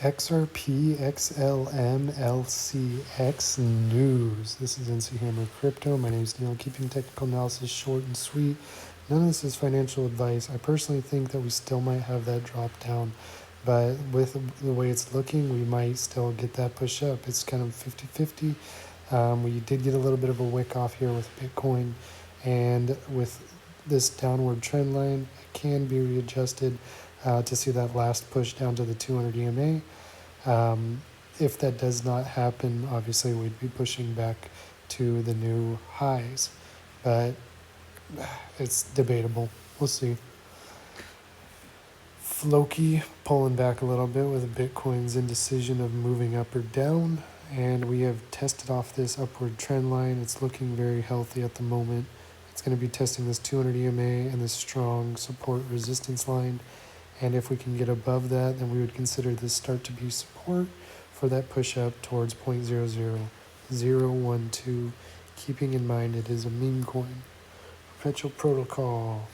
XRP XLM LCX news. This is NC Hammer Crypto. My name is Neil, keeping technical analysis short and sweet. None of this is financial advice. I personally think that we still might have that drop down, but with the way it's looking, we might still get that push up. It's kind of 50-50. We did get a little bit of a wick off here with Bitcoin, and with this downward trend line, it can be readjusted to see that last push down to the 200 EMA. If that does not happen, obviously we'd be pushing back to the new highs, but it's debatable. We'll see. Floki pulling back a little bit with Bitcoin's indecision of moving up or down, and we have tested off this upward trend line. It's looking very healthy at the moment. It's going to be testing this 200 EMA and this strong support resistance line. And if we can get above that, then we would consider this start to be support for that push up towards 0.00012, keeping in mind it is a meme coin. Perpetual Protocol,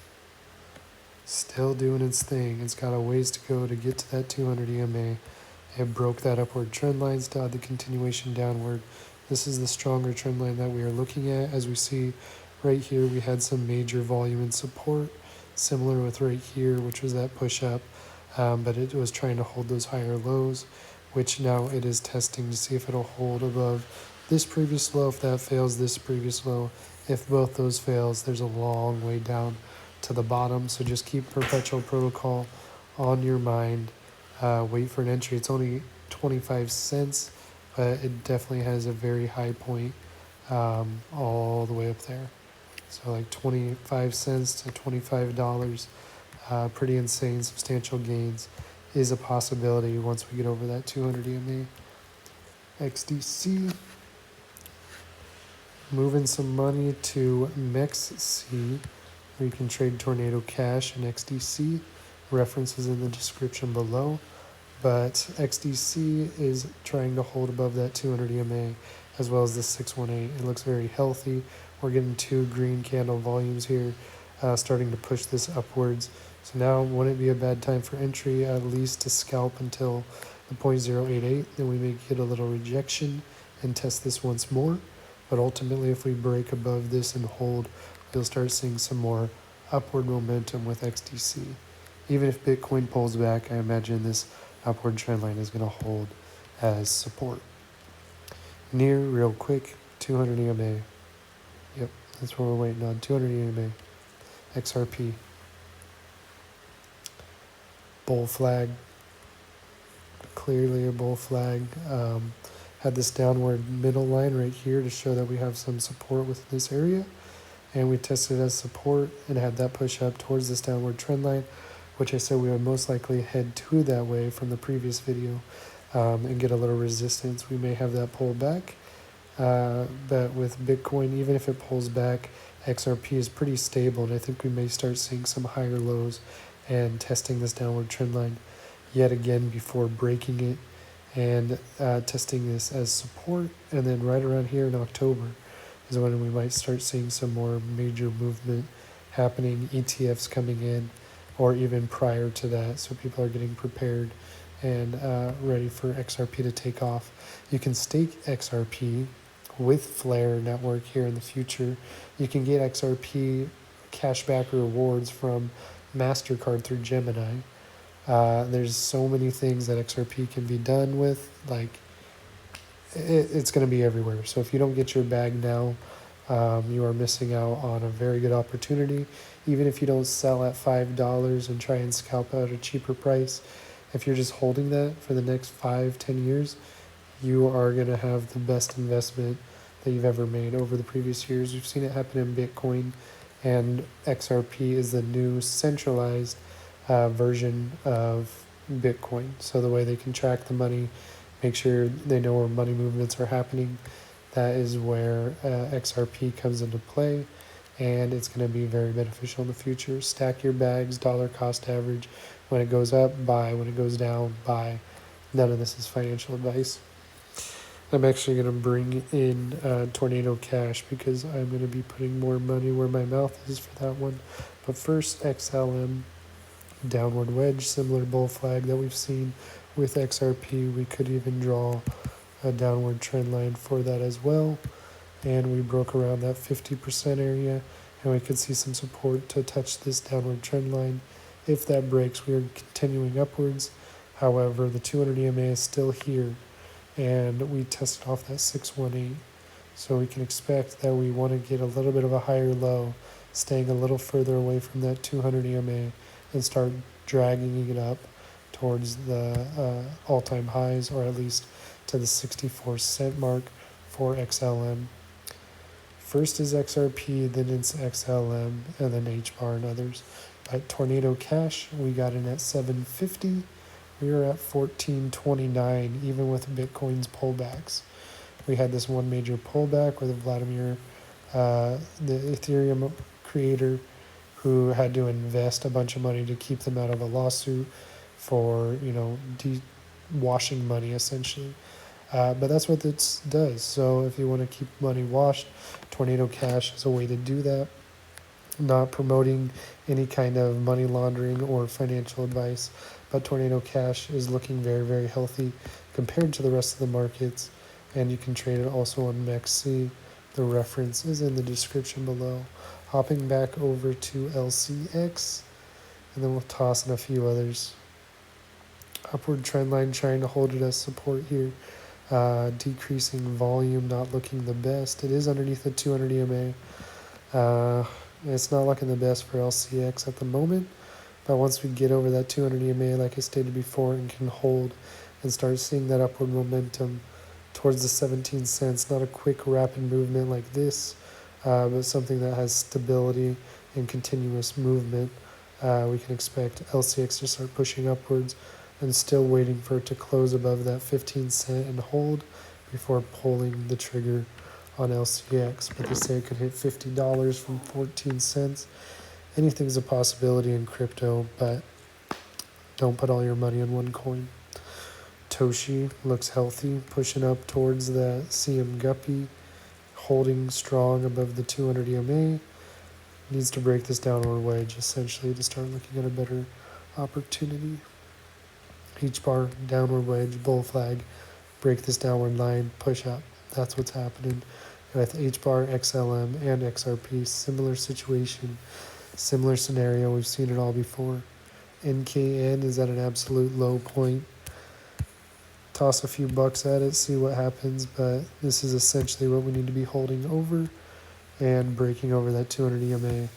still doing its thing. It's got a ways to go to get to that 200 EMA. It broke that upward trend line, still had the continuation downward. This is the stronger trend line that we are looking at. As we see right here, we had some major volume and support, similar with right here, which was that push up, but it was trying to hold those higher lows, which now it is testing to see if it'll hold above this previous low. If that fails, this previous low. If both those fails, there's a long way down to the bottom. So just keep Perpetual Protocol on your mind. Wait for an entry. It's only 25 cents, but it definitely has a very high point all the way up there. So like 25 cents to $25, pretty insane, substantial gains is a possibility once we get over that 200 EMA. XDC, moving some money to MEXC, where you can trade Tornado Cash and XDC. References in the description below. But XDC is trying to hold above that 200 EMA as well as the 618. It looks very healthy. We're getting two green candle volumes here, starting to push this upwards. So now wouldn't it be a bad time for entry, at least to scalp until the 0.088. Then we may get a little rejection and test this once more. But ultimately, if we break above this and hold, we'll start seeing some more upward momentum with XDC. Even if Bitcoin pulls back, I imagine this upward trend line is going to hold as support. Near, real quick, 200 EMA. Yep, that's what we're waiting on. 200 EMA. XRP. Bull flag. Clearly a bull flag. Had this downward middle line right here to show that we have some support within this area. And we tested it as support and had that push up towards this downward trend line, which I said we would most likely head to that way from the previous video, and get a little resistance. We may have that pull back. But with Bitcoin, even if it pulls back, XRP is pretty stable, and I think we may start seeing some higher lows and testing this downward trend line yet again before breaking it and testing this as support. And then right around here in October is when we might start seeing some more major movement happening, ETFs coming in, or even prior to that. So people are getting prepared and ready for XRP to take off. You can stake XRP with Flare Network here in the future. You can get XRP cashback rewards from MasterCard through Gemini. There's so many things that XRP can be done with. Like, it's going to be everywhere. So if you don't get your bag now, you are missing out on a very good opportunity. Even if you don't sell at $5 and try and scalp out a cheaper price, if you're just holding that for the next 5-10 years, you are going to have the best investment that you've ever made over the previous years. We've seen it happen in Bitcoin, and XRP is the new centralized version of Bitcoin. So the way they can track the money, make sure they know where money movements are happening, that is where XRP comes into play, and it's going to be very beneficial in the future. Stack your bags, dollar cost average. When it goes up, buy. When it goes down, buy. None of this is financial advice. I'm actually going to bring in Tornado Cash because I'm going to be putting more money where my mouth is for that one. But first, XLM, downward wedge, similar bull flag that we've seen with XRP, we could even draw a downward trend line for that as well. And we broke around that 50% area, and we could see some support to touch this downward trend line. If that breaks, we are continuing upwards. However, the 200 EMA is still here, and we tested off that 618. So we can expect that we want to get a little bit of a higher low, staying a little further away from that 200 EMA, and start dragging it up towards the all-time highs, or at least to the 64-cent mark for XLM. First is XRP, then it's XLM, and then HBAR and others. But Tornado Cash, we got in at 750. We were at 1429, even with Bitcoin's pullbacks. We had this one major pullback where Vladimir, the Ethereum creator, who had to invest a bunch of money to keep them out of a lawsuit for, washing money essentially. But that's what this does. So if you want to keep money washed, Tornado Cash is a way to do that. Not promoting any kind of money laundering or financial advice, but Tornado Cash is looking very, very healthy compared to the rest of the markets. And you can trade it also on MEXC. The reference is in the description below. Hopping back over to LCX, and then we'll toss in a few others. Upward trend line trying to hold it as support here. Decreasing volume, not looking the best. It is underneath the 200 EMA. It's not looking the best for LCX at the moment, but once we get over that 200 EMA, like I stated before, and can hold and start seeing that upward momentum towards the 17 cents, not a quick rapid movement like this, but something that has stability and continuous movement, we can expect LCX to start pushing upwards, and still waiting for it to close above that 15 cent and hold before pulling the trigger on LCX. But they say it could hit $50 from 14 cents. Anything's a possibility in crypto, but don't put all your money on one coin. Toshi looks healthy, pushing up towards the CM Guppy, holding strong above the 200 EMA. Needs to break this downward wedge essentially to start looking at a better opportunity. HBAR, downward wedge, bull flag, break this downward line, push up. That's what's happening with HBAR, XLM, and XRP. Similar situation, similar scenario. We've seen it all before. NKN is at an absolute low point. Toss a few bucks at it, see what happens, but this is essentially what we need to be holding over and breaking over that 200 EMA.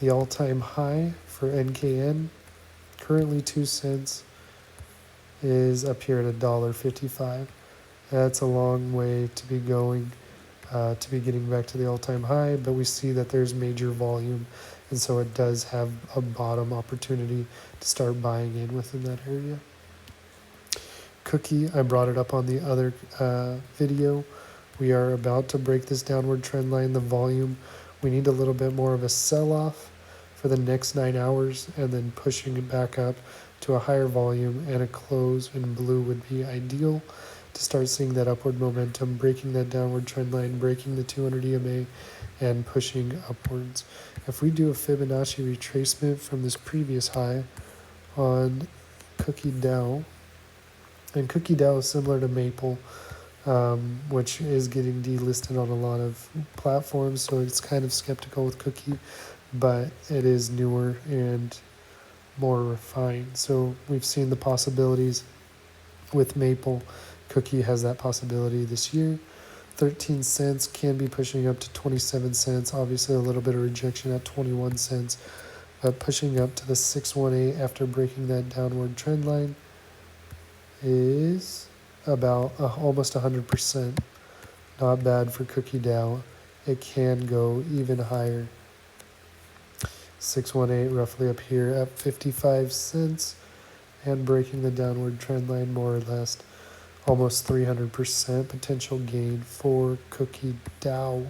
The all-time high for NKN, currently 2 cents, is up here at $1.55. That's a long way to be going, to be getting back to the all-time high, but we see that there's major volume, and so it does have a bottom opportunity to start buying in within that area. Cookie, I brought it up on the other video. We are about to break this downward trend line, the volume. We need a little bit more of a sell-off for the next 9 hours, and then pushing it back up to a higher volume, and a close in blue would be ideal to start seeing that upward momentum, breaking that downward trend line, breaking the 200 EMA, and pushing upwards. If we do a Fibonacci retracement from this previous high on Cookie Dow, and Cookie Dow is similar to Maple, which is getting delisted on a lot of platforms, so it's kind of skeptical with Cookie, but it is newer and more refined. So we've seen the possibilities with Maple. Cookie has that possibility this year. 13 cents can be pushing up to 27 cents. Obviously a little bit of rejection at 21 cents, but pushing up to the 618 after breaking that downward trend line is about almost 100%. Not bad for Cookie Dow. It can go even higher. 618 roughly up here at 55 cents, and breaking the downward trend line more or less. Almost 300% potential gain for Cookie Dow.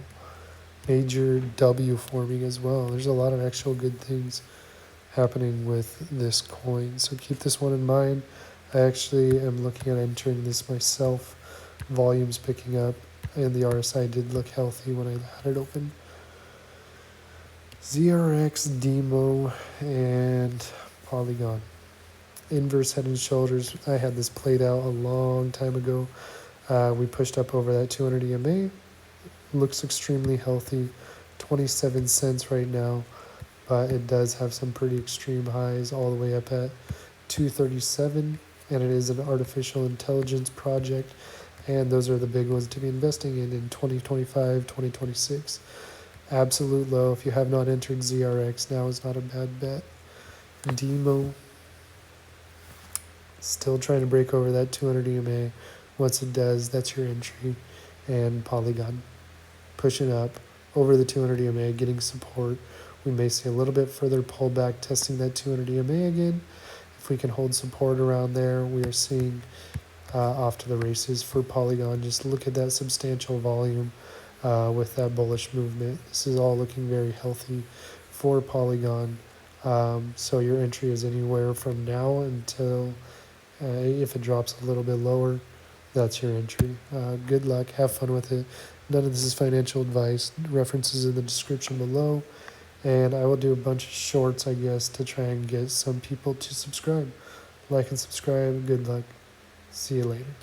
Major W forming as well. There's a lot of actual good things happening with this coin, so keep this one in mind. I actually am looking at entering this myself. Volumes picking up, and the RSI did look healthy when I had it open. ZRX, DIMO, and Polygon. inverse head and shoulders. I had this played out a long time ago. We pushed up over that 200 EMA. Looks extremely healthy. 27 cents right now, but it does have some pretty extreme highs all the way up at 237, and it is an artificial intelligence project, and those are the big ones to be investing in 2025, 2026. Absolute low. If you have not entered ZRX, now is not a bad bet. DIMO, still trying to break over that 200 EMA. Once it does, that's your entry. And Polygon, pushing up over the 200 EMA, getting support. We may see a little bit further pullback, testing that 200 EMA again. If we can hold support around there, we are seeing off to the races for Polygon. Just look at that substantial volume with that bullish movement. This is all looking very healthy for Polygon. So your entry is anywhere from now until if it drops a little bit lower, that's your entry. Good luck. Have fun with it. None of this is financial advice. References in the description below. And I will do a bunch of shorts, I guess, to try and get some people to subscribe. Like and subscribe. Good luck. See you later.